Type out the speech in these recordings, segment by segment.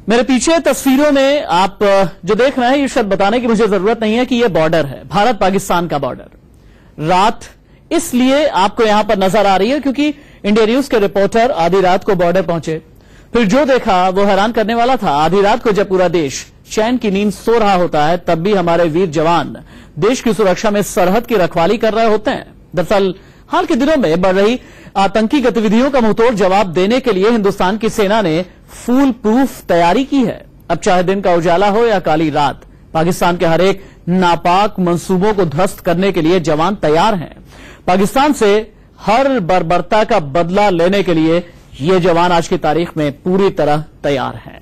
मेरे पीछे तस्वीरों में आप जो देख रहे हैं ये शायद बताने की मुझे जरूरत नहीं है कि ये बॉर्डर है, भारत पाकिस्तान का बॉर्डर। रात इसलिए आपको यहां पर नजर आ रही है क्योंकि इंडिया न्यूज के रिपोर्टर आधी रात को बॉर्डर पहुंचे, फिर जो देखा वो हैरान करने वाला था। आधी रात को जब पूरा देश चैन की नींद सो रहा होता है तब भी हमारे वीर जवान देश की सुरक्षा में सरहद की रखवाली कर रहे होते हैं। दरअसल हाल के दिनों में बढ़ रही आतंकी गतिविधियों का मुंहतोड़ जवाब देने के लिए हिंदुस्तान की सेना ने फूल प्रूफ तैयारी की है। अब चाहे दिन का उजाला हो या काली रात, पाकिस्तान के हर एक नापाक मंसूबों को ध्वस्त करने के लिए जवान तैयार हैं। पाकिस्तान से हर बर्बरता का बदला लेने के लिए ये जवान आज की तारीख में पूरी तरह तैयार हैं।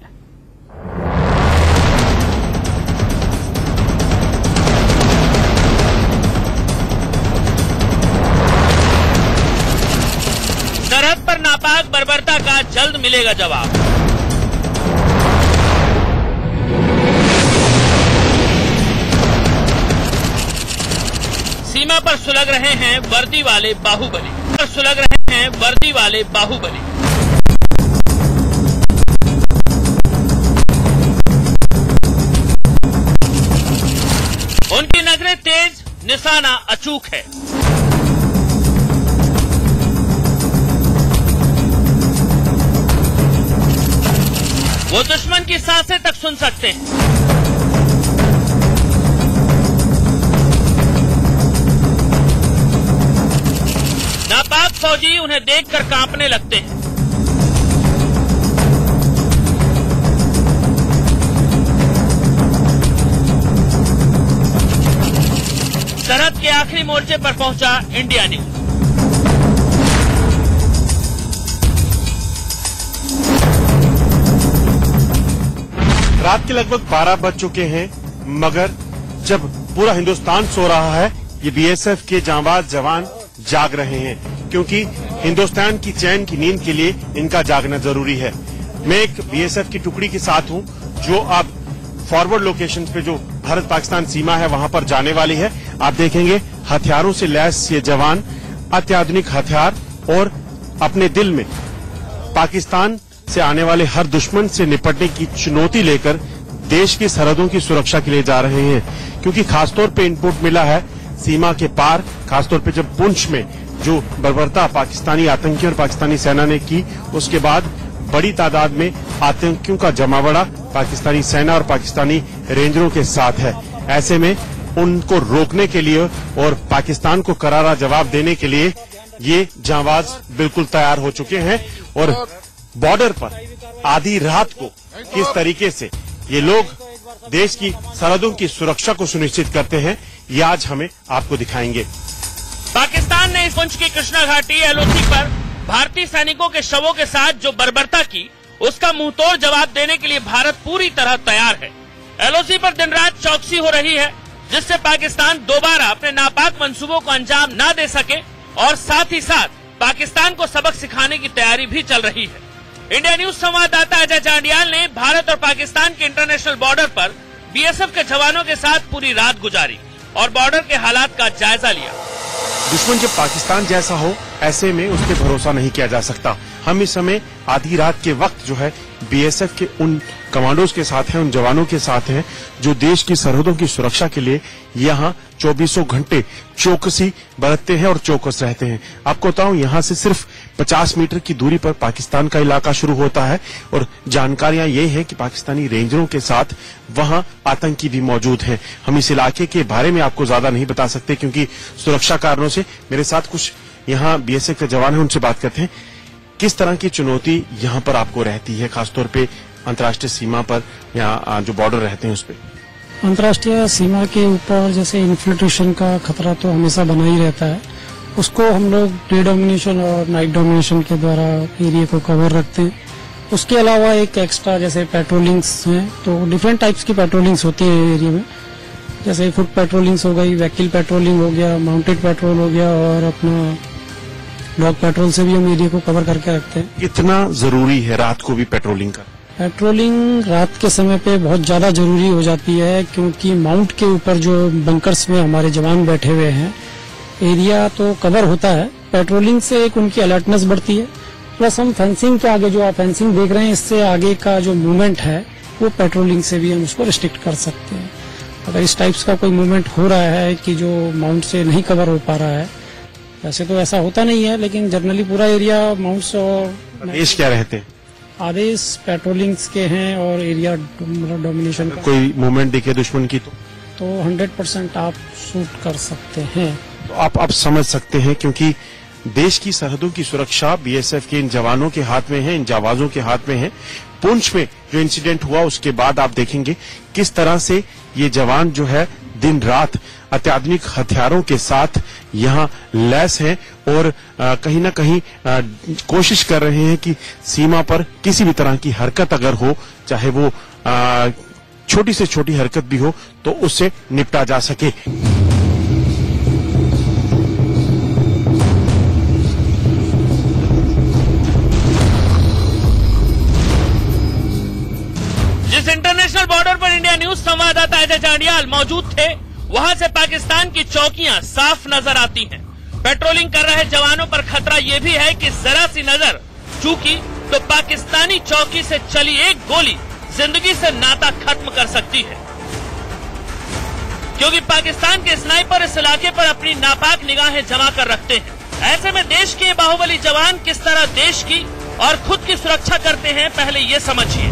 सरहद पर नापाक बर्बरता का जल्द मिलेगा जवाब। सीमा पर सुलग रहे हैं वर्दी वाले बाहुबली, उनकी नजरें तेज, निशाना अचूक है। वो दुश्मन की सांसें तक सुन सकते हैं। नापाक फौजी उन्हें देखकर कांपने लगते हैं। सरहद के आखिरी मोर्चे पर पहुंचा इंडिया न्यूज। रात के लगभग 12 बज चुके हैं, मगर जब पूरा हिंदुस्तान सो रहा है ये बीएसएफ के जांबाज जवान जाग रहे हैं, क्योंकि हिंदुस्तान की चैन की नींद के लिए इनका जागना जरूरी है। मैं एक बीएसएफ की टुकड़ी के साथ हूं जो अब फॉरवर्ड लोकेशन पे जो भारत पाकिस्तान सीमा है वहां पर जाने वाली है। आप देखेंगे हथियारों से लैस ये जवान अत्याधुनिक हथियार और अपने दिल में पाकिस्तान से आने वाले हर दुश्मन से निपटने की चुनौती लेकर देश की सरहदों की सुरक्षा के लिए जा रहे हैं। क्योंकि खासतौर पे इनपुट मिला है सीमा के पार, खासतौर पे जब पुंछ में जो बर्बरता पाकिस्तानी आतंकियों और पाकिस्तानी सेना ने की, उसके बाद बड़ी तादाद में आतंकियों का जमावड़ा पाकिस्तानी सेना और पाकिस्तानी रेंजरों के साथ है। ऐसे में उनको रोकने के लिए और paकिस्तान को करारा जवाब देने के लिए ये जांबाज बिल्कुल तैयार हो चुके हैं। और बॉर्डर पर आधी रात को किस तरीके से ये लोग देश की सरहदों की सुरक्षा को सुनिश्चित करते हैं, ये आज हमें आपको दिखाएंगे। पाकिस्तान ने इस पुंछ की कृष्णा घाटी एलओसी पर भारतीय सैनिकों के शवों के साथ जो बर्बरता की, उसका मुंहतोड़ जवाब देने के लिए भारत पूरी तरह तैयार है। एलओसी पर दिन रात चौकसी हो रही है, जिससे पाकिस्तान दोबारा अपने नापाक मंसूबों को अंजाम न दे सके, और साथ ही साथ पाकिस्तान को सबक सिखाने की तैयारी भी चल रही है। इंडिया न्यूज संवाददाता अजय चांडियाल ने भारत और पाकिस्तान के इंटरनेशनल बॉर्डर पर बीएसएफ के जवानों के साथ पूरी रात गुजारी और बॉर्डर के हालात का जायजा लिया। दुश्मन जब पाकिस्तान जैसा हो, ऐसे में उस पर भरोसा नहीं किया जा सकता। हम इस समय आधी रात के वक्त जो है बीएसएफ के उन कमांडोज के साथ हैं, उन जवानों के साथ हैं जो देश की सरहदों की सुरक्षा के लिए यहाँ 24 घंटे चौकसी बरतते हैं और चौकस रहते हैं। आपको बताऊं, यहाँ से सिर्फ 50 मीटर की दूरी पर पाकिस्तान का इलाका शुरू होता है और जानकारियां ये है कि पाकिस्तानी रेंजरों के साथ वहां आतंकी भी मौजूद हैं। हम इस इलाके के बारे में आपको ज्यादा नहीं बता सकते क्योंकि सुरक्षा कारणों से। मेरे साथ कुछ यहाँ बीएसएफ के जवान हैं, उनसे बात करते हैं। किस तरह की चुनौती यहाँ पर आपको रहती है, खासतौर पे अंतर्राष्ट्रीय सीमा पर या जो बॉर्डर रहते हैं उस पर? अंतर्राष्ट्रीय सीमा के ऊपर जैसे इन्फिल्ट्रेशन का खतरा तो हमेशा बना ही रहता है। उसको हम लोग डे डोमिनेशन और नाइट डोमिनेशन के द्वारा एरिया को कवर रखते हैं। उसके अलावा एक एक्स्ट्रा जैसे पेट्रोलिंग्स हैं, तो डिफरेंट टाइप्स की पेट्रोलिंग्स होती है एरिया में। जैसे फुट पेट्रोलिंग्स हो गई, व्हीकल पेट्रोलिंग हो गया, माउंटेड पेट्रोल हो गया, और अपना डॉग पेट्रोल से भी हम एरिया को कवर करके रखते हैं। कितना जरूरी है रात को भी पेट्रोलिंग का? पेट्रोलिंग रात के समय पे बहुत ज्यादा जरूरी हो जाती है, क्योंकि माउंट के ऊपर जो बंकर्स में हमारे जवान बैठे हुए हैं, एरिया तो कवर होता है। पेट्रोलिंग से एक उनकी अलर्टनेस बढ़ती है, प्लस हम फेंसिंग के आगे जो आप फेंसिंग देख रहे हैं, इससे आगे का जो मूवमेंट है वो पेट्रोलिंग से भी हम उसको रिस्ट्रिक्ट कर सकते हैं। अगर इस टाइप्स का कोई मूवमेंट हो रहा है कि जो माउंट से नहीं कवर हो पा रहा है, वैसे तो ऐसा होता नहीं है, लेकिन जनरली पूरा एरिया माउंट्स और आदेश क्या रहते हैं? आदेश पेट्रोलिंग्स के हैं और एरिया डोमिनेशन का। कोई मूवमेंट दिखे दुश्मन की तो 100% आप शूट कर सकते हैं। तो आप समझ सकते हैं, क्योंकि देश की सरहदों की सुरक्षा बीएसएफ के इन जवानों के हाथ में है, इन जाबाजों के हाथ में है। पुंछ में जो इंसिडेंट हुआ उसके बाद आप देखेंगे किस तरह से ये जवान जो है दिन रात अत्याधुनिक हथियारों के साथ यहाँ लैस हैं और कहीं ना कहीं कोशिश कर रहे हैं कि सीमा पर किसी भी तरह की हरकत अगर हो, चाहे वो छोटी से छोटी हरकत भी हो, तो उससे निपटा जा सके। जिस इंटरनेशनल बॉर्डर पर इंडिया न्यूज संवाददाता अजय जांडियाल मौजूद थे, वहां से पाकिस्तान की चौकियां साफ नजर आती हैं। पेट्रोलिंग कर रहे जवानों पर खतरा यह भी है कि जरा सी नजर चूकी तो पाकिस्तानी चौकी से चली एक गोली जिंदगी से नाता खत्म कर सकती है, क्योंकि पाकिस्तान के स्नाइपर इस इलाके पर अपनी नापाक निगाहें जमा कर रखते हैं। ऐसे में देश के बाहुबली जवान किस तरह देश की और खुद की सुरक्षा करते हैं, पहले ये समझिए।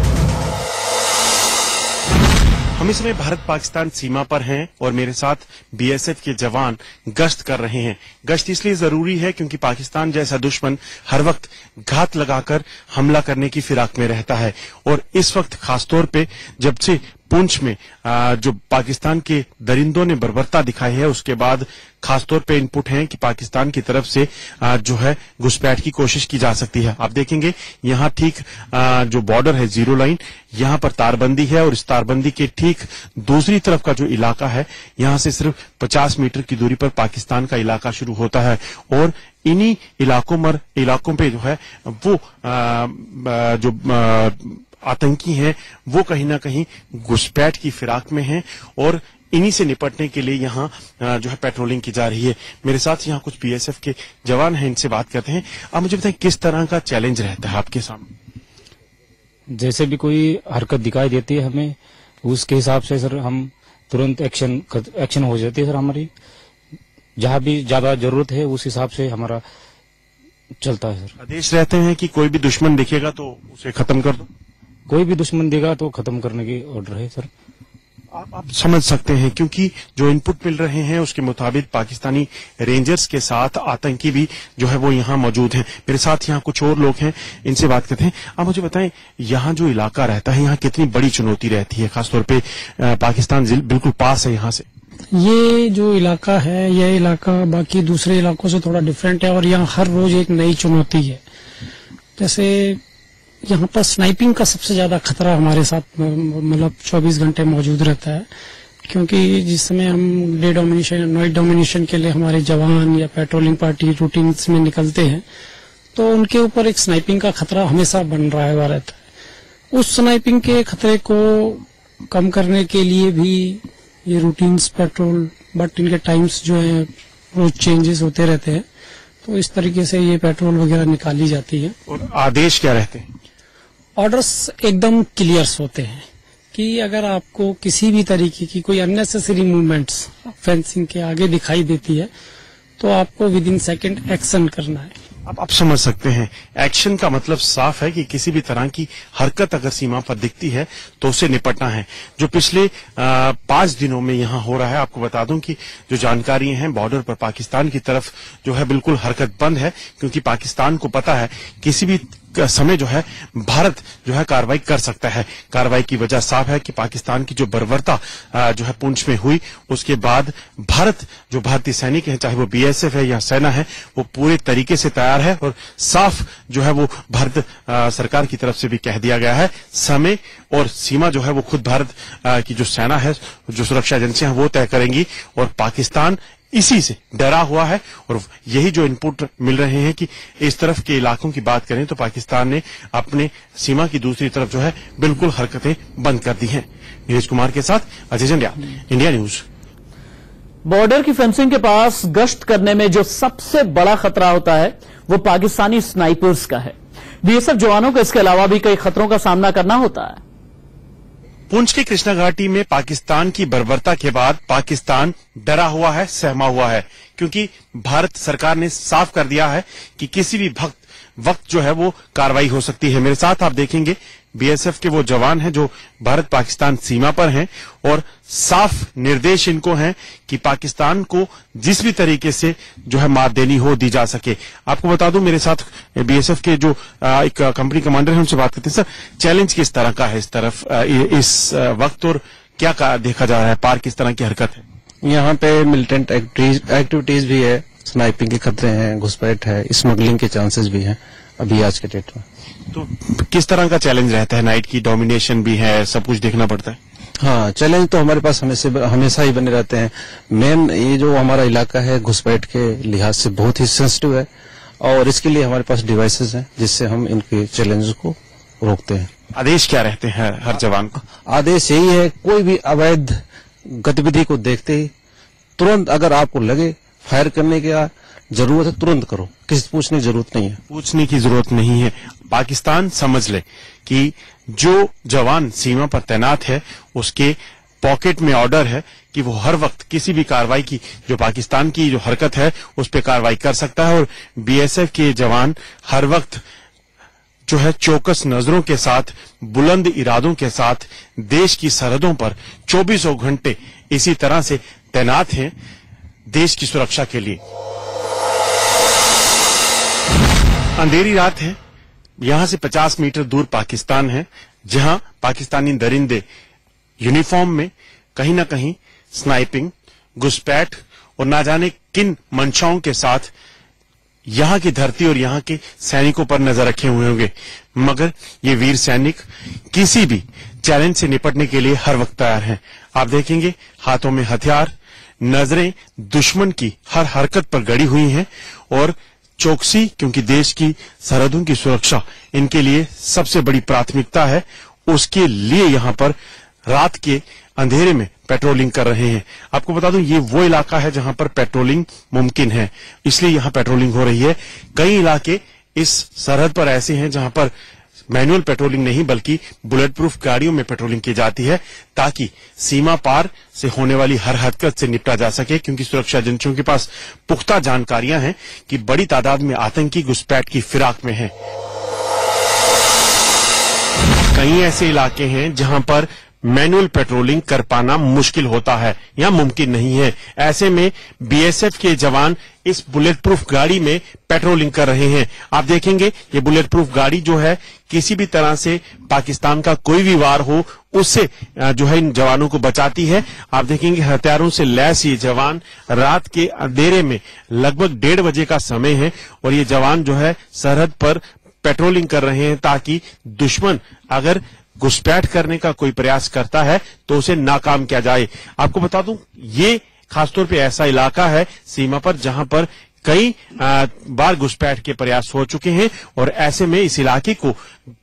हम इस समय भारत पाकिस्तान सीमा पर हैं और मेरे साथ बीएसएफ के जवान गश्त कर रहे हैं। गश्त इसलिए जरूरी है क्योंकि पाकिस्तान जैसा दुश्मन हर वक्त घात लगाकर हमला करने की फिराक में रहता है, और इस वक्त खासतौर पे जब से पुंछ में जो पाकिस्तान के दरिंदों ने बर्बरता दिखाई है, उसके बाद खासतौर पे इनपुट है कि पाकिस्तान की तरफ से जो है घुसपैठ की कोशिश की जा सकती है। आप देखेंगे यहाँ ठीक जो बॉर्डर है, जीरो लाइन, यहाँ पर तारबंदी है और इस तारबंदी के ठीक दूसरी तरफ का जो इलाका है, यहाँ से सिर्फ 50 मीटर की दूरी पर पाकिस्तान का इलाका शुरू होता है, और इन्हीं इलाकों पे जो है वो जो आतंकी हैं वो कहीं ना कहीं घुसपैठ की फिराक में हैं, और इन्हीं से निपटने के लिए यहाँ जो है पेट्रोलिंग की जा रही है। मेरे साथ यहाँ कुछ बीएसएफ के जवान हैं, इनसे बात करते हैं। आप मुझे बताएं किस तरह का चैलेंज रहता है आपके सामने? जैसे भी कोई हरकत दिखाई देती है हमें, उसके हिसाब से सर हम तुरंत एक्शन हो जाती है सर हमारी। जहाँ भी ज्यादा जरूरत है उस हिसाब से हमारा चलता है सर। आदेश रहते हैं कि कोई भी दुश्मन दिखेगा तो उसे खत्म कर दो, कोई भी दुश्मन देगा तो खत्म करने की ऑर्डर है सर। आप समझ सकते हैं, क्योंकि जो इनपुट मिल रहे हैं उसके मुताबिक पाकिस्तानी रेंजर्स के साथ आतंकी भी जो है वो यहाँ मौजूद हैं। मेरे साथ यहाँ कुछ और लोग हैं, इनसे बात करते हैं। आप मुझे बताएं, यहाँ जो इलाका रहता है, यहाँ कितनी बड़ी चुनौती रहती है, खासतौर पे पाकिस्तान बिल्कुल पास है यहाँ से? ये जो इलाका है, यह इलाका बाकी दूसरे इलाकों से थोड़ा डिफरेंट है और यहाँ हर रोज एक नई चुनौती है। जैसे यहाँ पर स्नाइपिंग का सबसे ज्यादा खतरा हमारे साथ मतलब 24 घंटे मौजूद रहता है, क्योंकि जिस समय हम डे डोमिनेशन या नाइट डोमिनेशन के लिए हमारे जवान या पेट्रोलिंग पार्टी रूटीन्स में निकलते हैं, तो उनके ऊपर एक स्नाइपिंग का खतरा हमेशा बन रहा हुआ रहता है। उस स्नाइपिंग के खतरे को कम करने के लिए भी ये रूटीन्स पेट्रोल, बट इनके टाइम्स जो है रोज चेंजेस होते रहते हैं, तो इस तरीके से ये पेट्रोल वगैरह निकाली जाती है। और आदेश क्या रहते हैं? ऑर्डर्स एकदम क्लियर्स होते हैं कि अगर आपको किसी भी तरीके की कोई अननेसेसरी मूवमेंट्स फेंसिंग के आगे दिखाई देती है, तो आपको विद इन सेकेंड एक्शन करना है। अब आप समझ सकते हैं, एक्शन का मतलब साफ है कि किसी भी तरह की हरकत अगर सीमा पर दिखती है तो उससे निपटना है। जो पिछले 5 दिनों में यहाँ हो रहा है, आपको बता दूं कि जो जानकारी हैं, बॉर्डर पर पाकिस्तान की तरफ जो है बिल्कुल हरकत बंद है, क्योंकि पाकिस्तान को पता है किसी भी समय जो है भारत जो है कार्रवाई कर सकता है। कार्रवाई की वजह साफ है कि पाकिस्तान की जो बर्बरता जो है पुंछ में हुई, उसके बाद भारत, जो भारतीय सैनिक हैं, चाहे वो बीएसएफ है या सेना है, वो पूरे तरीके से तैयार है, और साफ जो है वो भारत सरकार की तरफ से भी कह दिया गया है। समय और सीमा जो है वो खुद भारत की जो सेना है, जो सुरक्षा एजेंसियां हैं, वो तय करेंगी, और पाकिस्तान इसी से डरा हुआ है। और यही जो इनपुट मिल रहे हैं कि इस तरफ के इलाकों की बात करें तो पाकिस्तान ने अपने सीमा की दूसरी तरफ जो है बिल्कुल हरकतें बंद कर दी हैं। नीरज कुमार के साथ Ajay Jandiyal, India news. Border की फेंसिंग के पास गश्त करने में जो सबसे बड़ा खतरा होता है वो पाकिस्तानी स्नाइपर्स का है। बीएसएफ जवानों को इसके अलावा भी कई खतरों का सामना करना होता है। पुंछ के कृष्णा घाटी में पाकिस्तान की बर्बरता के बाद पाकिस्तान डरा हुआ है, सहमा हुआ है, क्योंकि भारत सरकार ने साफ कर दिया है कि किसी भी वक्त जो है वो कार्रवाई हो सकती है। मेरे साथ आप देखेंगे बीएसएफ के वो जवान हैं जो भारत पाकिस्तान सीमा पर हैं और साफ निर्देश इनको हैं कि पाकिस्तान को जिस भी तरीके से जो है मात देनी हो दी जा सके। आपको बता दूं मेरे साथ बीएसएफ के जो एक कंपनी कमांडर हैं उनसे बात करते हैं। सर, चैलेंज किस तरह का है इस तरफ इस वक्त और क्या देखा जा रहा है, पार किस तरह की हरकत है? यहाँ पे मिलिटेंट एक्टिविटीज भी है, स्नाइपिंग के खतरे हैं, घुसपैठ है, स्मगलिंग के चांसेस भी हैं अभी आज के डेट में। तो किस तरह का चैलेंज रहता है? नाइट की डोमिनेशन भी है, सब कुछ देखना पड़ता है। हाँ, चैलेंज तो हमारे पास हमेशा ही बने रहते हैं। मेन ये जो हमारा इलाका है घुसपैठ के लिहाज से बहुत ही सेंसिटिव है और इसके लिए हमारे पास डिवाइसेस हैं जिससे हम इनके चैलेंज को रोकते हैं। आदेश क्या रहते हैं हर जवान को? आदेश यही है, कोई भी अवैध गतिविधि को देखते ही तुरंत अगर आपको लगे फायर करने की जरूरत है तुरंत करो, किसी पूछने की जरूरत नहीं है। पूछने की जरूरत नहीं है। पाकिस्तान समझ ले कि जो जवान सीमा पर तैनात है उसके पॉकेट में ऑर्डर है कि वो हर वक्त किसी भी कार्रवाई की जो पाकिस्तान की जो हरकत है उस पर कार्रवाई कर सकता है और बीएसएफ के जवान हर वक्त जो है चौकस नजरों के साथ, बुलंद इरादों के साथ देश की सरहदों पर 24 घंटे इसी तरह से तैनात हैं देश की सुरक्षा के लिए। अंधेरी रात है, यहां से 50 मीटर दूर पाकिस्तान है जहां पाकिस्तानी दरिंदे यूनिफॉर्म में कहीं ना कहीं स्नाइपिंग, घुसपैठ और ना जाने किन मंशाओं के साथ यहां की धरती और यहां के सैनिकों पर नजर रखे हुए होंगे। मगर ये वीर सैनिक किसी भी चैलेंज से निपटने के लिए हर वक्त तैयार हैं। आप देखेंगे हाथों में हथियार, नजरें दुश्मन की हर हरकत पर गड़ी हुई हैं और चौकसी, क्योंकि देश की सरहदों की सुरक्षा इनके लिए सबसे बड़ी प्राथमिकता है। उसके लिए यहां पर रात के अंधेरे में पेट्रोलिंग कर रहे हैं। आपको बता दूं ये वो इलाका है जहां पर पेट्रोलिंग मुमकिन है, इसलिए यहां पेट्रोलिंग हो रही है। कई इलाके इस सरहद पर ऐसे हैं जहां पर मैनुअल पेट्रोलिंग नहीं बल्कि बुलेट प्रूफ गाड़ियों में पेट्रोलिंग की जाती है ताकि सीमा पार से होने वाली हर हरकत से निपटा जा सके, क्योंकि सुरक्षा एजेंसियों के पास पुख्ता जानकारियां हैं कि बड़ी तादाद में आतंकी घुसपैठ की फिराक में हैं। कई ऐसे इलाके हैं जहां पर मैनुअल पेट्रोलिंग कर पाना मुश्किल होता है या मुमकिन नहीं है। ऐसे में बीएसएफ के जवान इस बुलेट प्रूफ गाड़ी में पेट्रोलिंग कर रहे हैं। आप देखेंगे ये बुलेट प्रूफ गाड़ी जो है किसी भी तरह से पाकिस्तान का कोई भी वार हो उससे जो है इन जवानों को बचाती है। आप देखेंगे हथियारों से लैस ये जवान रात के अंधेरे में लगभग 1:30 बजे का समय है और ये जवान जो है सरहद पर पेट्रोलिंग कर रहे हैं ताकि दुश्मन अगर घुसपैठ करने का कोई प्रयास करता है तो उसे नाकाम किया जाए। आपको बता दूं ये खासतौर पे ऐसा इलाका है सीमा पर जहां पर कई बार घुसपैठ के प्रयास हो चुके हैं और ऐसे में इस इलाके को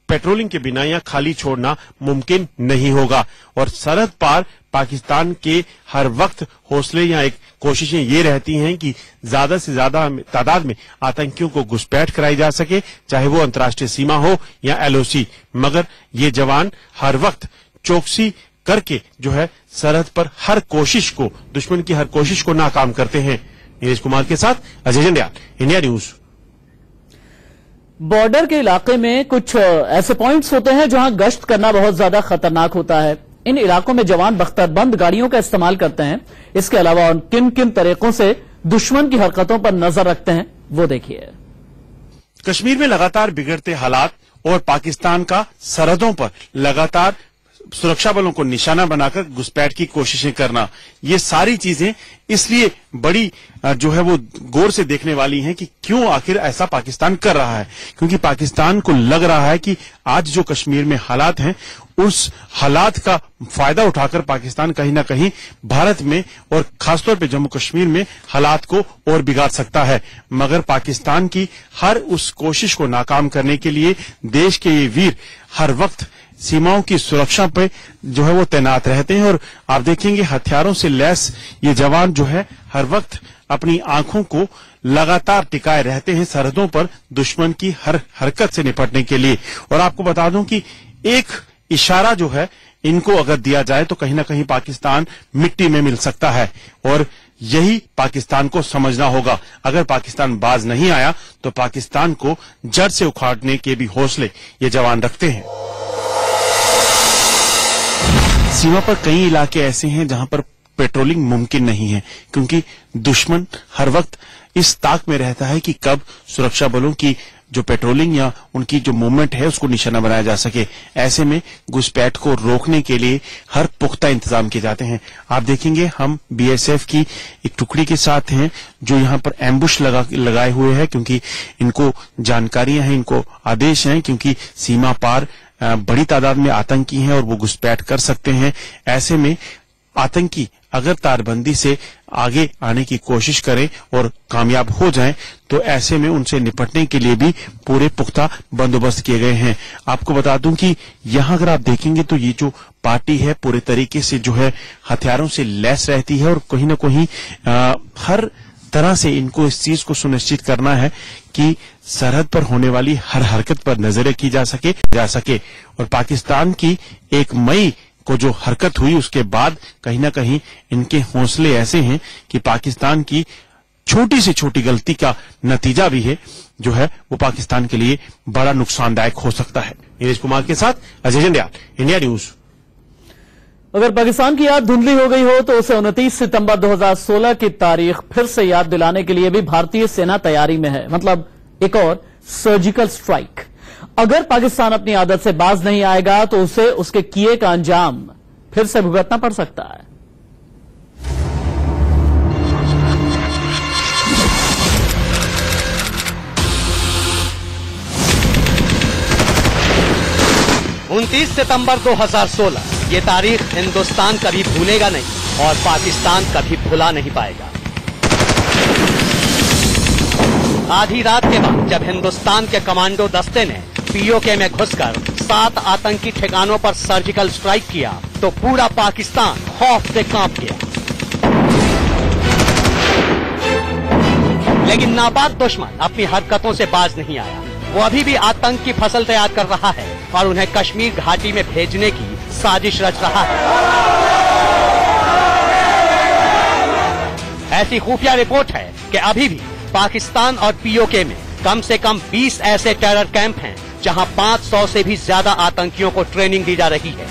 पेट्रोलिंग के बिना या खाली छोड़ना मुमकिन नहीं होगा। और सरहद पार पाकिस्तान के हर वक्त हौसले या एक कोशिशें ये रहती हैं कि ज्यादा से ज्यादा तादाद में आतंकियों को घुसपैठ कराई जा सके, चाहे वो अंतर्राष्ट्रीय सीमा हो या एलओसी। मगर ये जवान हर वक्त चौकसी करके जो है सरहद पर हर कोशिश को, दुश्मन की हर कोशिश को नाकाम करते हैं। नीरज कुमार के साथ Ajay Jandial, India news. Border के इलाके में कुछ ऐसे पॉइंट्स होते हैं जहां गश्त करना बहुत ज्यादा खतरनाक होता है। इन इलाकों में जवान बख्तरबंद गाड़ियों का इस्तेमाल करते हैं। इसके अलावा और किन किन तरीकों से दुश्मन की हरकतों पर नजर रखते हैं वो देखिए। कश्मीर में लगातार बिगड़ते हालात और पाकिस्तान का सरहदों पर लगातार सुरक्षा बलों को निशाना बनाकर घुसपैठ की कोशिशें करना, ये सारी चीजें इसलिए बड़ी जो है वो गौर से देखने वाली हैं कि क्यों आखिर ऐसा पाकिस्तान कर रहा है। क्योंकि पाकिस्तान को लग रहा है कि आज जो कश्मीर में हालात हैं उस हालात का फायदा उठाकर पाकिस्तान कहीं ना कहीं भारत में और खासतौर पे जम्मू कश्मीर में हालात को और बिगाड़ सकता है। मगर पाकिस्तान की हर उस कोशिश को नाकाम करने के लिए देश के ये वीर हर वक्त सीमाओं की सुरक्षा पे जो है वो तैनात रहते हैं। और आप देखेंगे हथियारों से लैस ये जवान जो है हर वक्त अपनी आंखों को लगातार टिकाए रहते हैं सरहदों पर दुश्मन की हर हरकत से निपटने के लिए। और आपको बता दूं कि एक इशारा जो है इनको अगर दिया जाए तो कहीं ना कहीं पाकिस्तान मिट्टी में मिल सकता है, और यही पाकिस्तान को समझना होगा। अगर पाकिस्तान बाज नहीं आया तो पाकिस्तान को जड़ से उखाड़ने के भी हौसले ये जवान रखते हैं। सीमा पर कई इलाके ऐसे हैं जहां पर पेट्रोलिंग मुमकिन नहीं है, क्योंकि दुश्मन हर वक्त इस ताक में रहता है कि कब सुरक्षा बलों की जो पेट्रोलिंग या उनकी जो मूवमेंट है उसको निशाना बनाया जा सके। ऐसे में घुसपैठ को रोकने के लिए हर पुख्ता इंतजाम किए जाते हैं। आप देखेंगे हम बीएसएफ की एक टुकड़ी के साथ हैं जो यहाँ पर एम्बुश लगाए हुए हैं, क्योंकि इनको जानकारियां हैं, इनको आदेश हैं, क्योंकि सीमा पार बड़ी तादाद में आतंकी हैं और वो घुसपैठ कर सकते हैं। ऐसे में आतंकी अगर तारबंदी से आगे आने की कोशिश करें और कामयाब हो जाएं तो ऐसे में उनसे निपटने के लिए भी पूरे पुख्ता बंदोबस्त किए गए हैं। आपको बता दूं कि यहां अगर आप देखेंगे तो ये जो पार्टी है पूरे तरीके से जो है हथियारों से लैस रहती है, और कहीं ना कहीं हर तरह से इनको इस चीज को सुनिश्चित करना है कि सरहद पर होने वाली हर हरकत पर नजरें की जा सके। और पाकिस्तान की 1 मई को जो हरकत हुई उसके बाद कहीं ना कहीं इनके हौसले ऐसे हैं कि पाकिस्तान की छोटी से छोटी गलती का नतीजा भी है जो है वो पाकिस्तान के लिए बड़ा नुकसानदायक हो सकता है। नीरज कुमार के साथ अजय जंडियाल, इंडिया न्यूज। अगर पाकिस्तान की याद धुंधली हो गई हो तो उसे 29 सितंबर 2016 की तारीख फिर से याद दिलाने के लिए भी भारतीय सेना तैयारी में है, मतलब एक और सर्जिकल स्ट्राइक। अगर पाकिस्तान अपनी आदत से बाज नहीं आएगा तो उसे उसके किए का अंजाम फिर से भुगतना पड़ सकता है। उनतीस सितंबर 2016 ये तारीख हिंदुस्तान कभी भूलेगा नहीं और पाकिस्तान कभी भुला नहीं पाएगा। आधी रात के बाद जब हिंदुस्तान के कमांडो दस्ते ने पीओके में घुसकर 7 आतंकी ठिकानों पर सर्जिकल स्ट्राइक किया तो पूरा पाकिस्तान खौफ से कांप गया। लेकिन नापाक दुश्मन अपनी हरकतों से बाज नहीं आया। वो अभी भी आतंक की फसल तैयार कर रहा है और उन्हें कश्मीर घाटी में भेजने की साजिश रच रहा है। ऐसी खुफिया रिपोर्ट है कि अभी भी पाकिस्तान और पीओके में कम से कम 20 ऐसे टेरर कैंप हैं जहां 500 से भी ज्यादा आतंकियों को ट्रेनिंग दी जा रही है।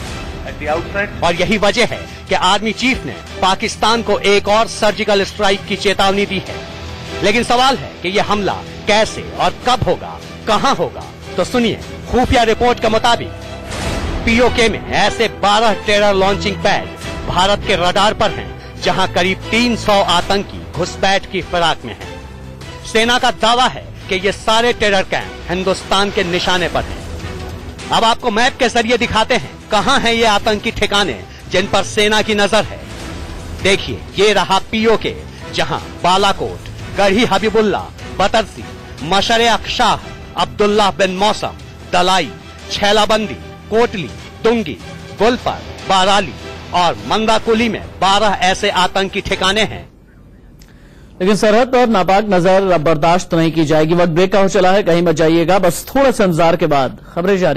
और यही वजह है कि आर्मी चीफ ने पाकिस्तान को एक और सर्जिकल स्ट्राइक की चेतावनी दी है। लेकिन सवाल है कि यह हमला कैसे और कब होगा, कहां होगा। तो सुनिए, खुफिया रिपोर्ट के मुताबिक पीओके में ऐसे 12 टेरर लॉन्चिंग पैड भारत के रडार पर हैं जहां करीब 300 आतंकी घुसपैठ की फिराक में हैं। सेना का दावा है कि ये सारे टेरर कैंप हिंदुस्तान के निशाने पर हैं। अब आपको मैप के जरिए दिखाते हैं कहां हैं ये आतंकी ठिकाने जिन पर सेना की नजर है। देखिए, ये रहा पीओके जहां बालाकोट, गढ़ी हबीबुल्ला, बतरसी, मशर-ए-अकशाह, अब्दुल्लाह बिन मौसम, दलाई, छैलाबंदी, कोटली, तुंगी, गुलपर, बाराली और मंदाकुली में 12 ऐसे आतंकी ठिकाने हैं। लेकिन सरहद पर नापाक नजर बर्दाश्त नहीं की जाएगी। वक्त ब्रेक का हो चला है, कहीं मत जाइएगा, बस थोड़ा सा इंतजार के बाद खबरें जारी।